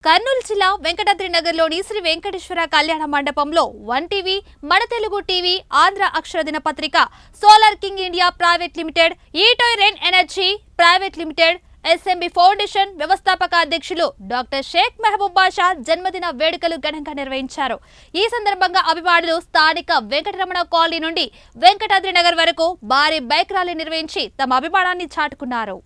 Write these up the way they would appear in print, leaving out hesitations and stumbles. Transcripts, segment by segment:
కర్నూలు జిల్లా వెంకటాద్రి నగర్లోని శ్రీ వెంకటేశ్వర కళ్యాణ మండపంలో వన్ టీవీ, మన తెలుగు టీవీ, ఆంధ్ర అక్షర దినపత్రిక, solar king India private limited, ఈటోయ్ రెన్ energy private limited, SMB foundation వ్యవస్థాపక అధ్యక్షులు డాక్టర్ షేక్ మెహబూబ్ బాషా జన్మదిన వేడుకలు ఘనంగా నిర్వహించారు. ఈ సందర్భంగా అభిమానులు స్థానిక వెంకటరమణ కాలనీ నుండి వెంకటాద్రి నగర్ వరకు భారీ బైక్ ర్యాలీ నిర్వహించి తమ అభిమానాన్ని చాటుకున్నారు.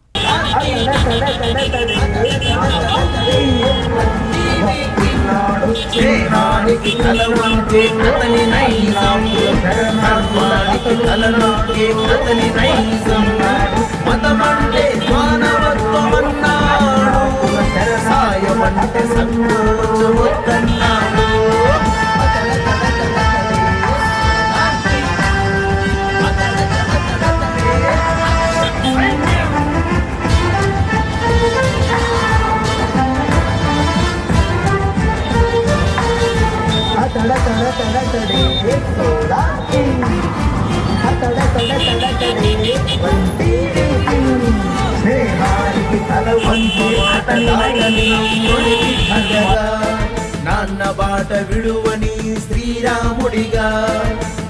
నాన్న బాట విడువని శ్రీరాముడిగా,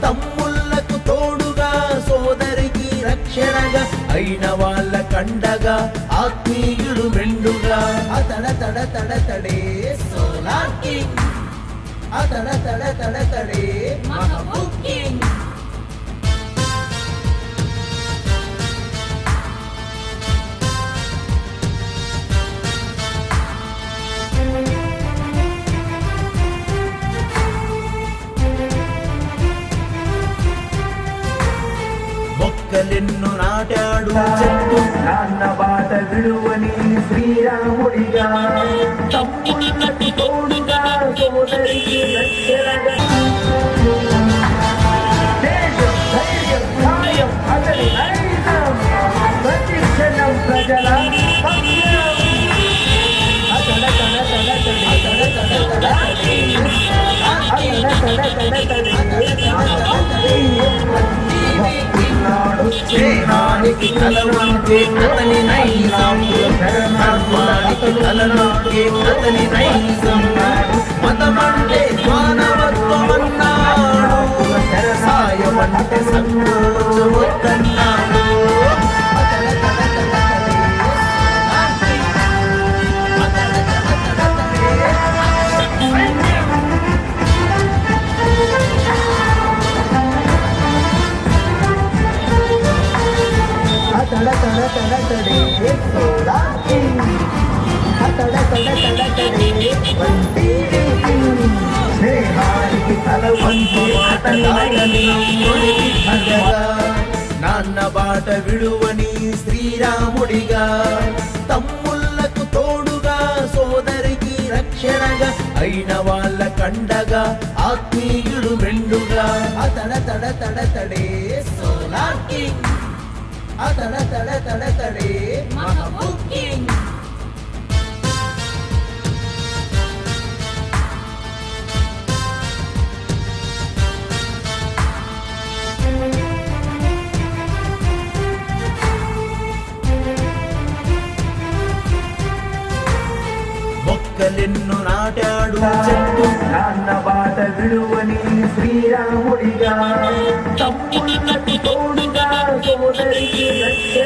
తమ్ముళ్లకు తోడుగా, సోదరికి రక్షణగా, అయిన వాళ్ళ కండగా, ఆత్మీయుడు మెండుగా, అతడ తడ తడ తడే సోలార్ కింగ్, అతడ తడ తడ తడే మహబూబ్ కింగ్. మొక్కలెన్ను నాటాడు చెట్టు, నాన్న బాట విడువని శ్రీరాముడిగా, తమ్ముళ్ళకు తోడుగా, సోదరికి రక్షణగా, దేశం ధైర్యం న్యాయం అతని నైజం, ప్రతి క్షణం ప్రజల పక్షం. అతడ తడ తడ తడి తడ తడ తడ అతడ తడ తడ తడి స్నేహానికి కలవంటే అతని నైజం, ధర్మానికి కలవంటే అతని నైజం, మతమంటే మానవత్వం అన్నాడు, సాయం అంటే సంకోచమొద్దన్నాడు. నాన్న బాట విడువని శ్రీరాముడిగా, తమ్ముళ్లకు తోడుగా, సోదరికి రక్షణగా, అయిన వాళ్ళ కండగా, ఆత్మీయుడు మెండుగా, అతడ తడ తడ తడే సోలార్ కింగ్, అతడ తడ తడ తడే మహబూబ్ కింగ్. మొక్కలెన్ను నాటాడు చెట్టు, నాన్న బాట విడువని శ్రీరాముడిగా, తమ్ముళ్ళకు తోడుగా, సోదరికి రక్షణ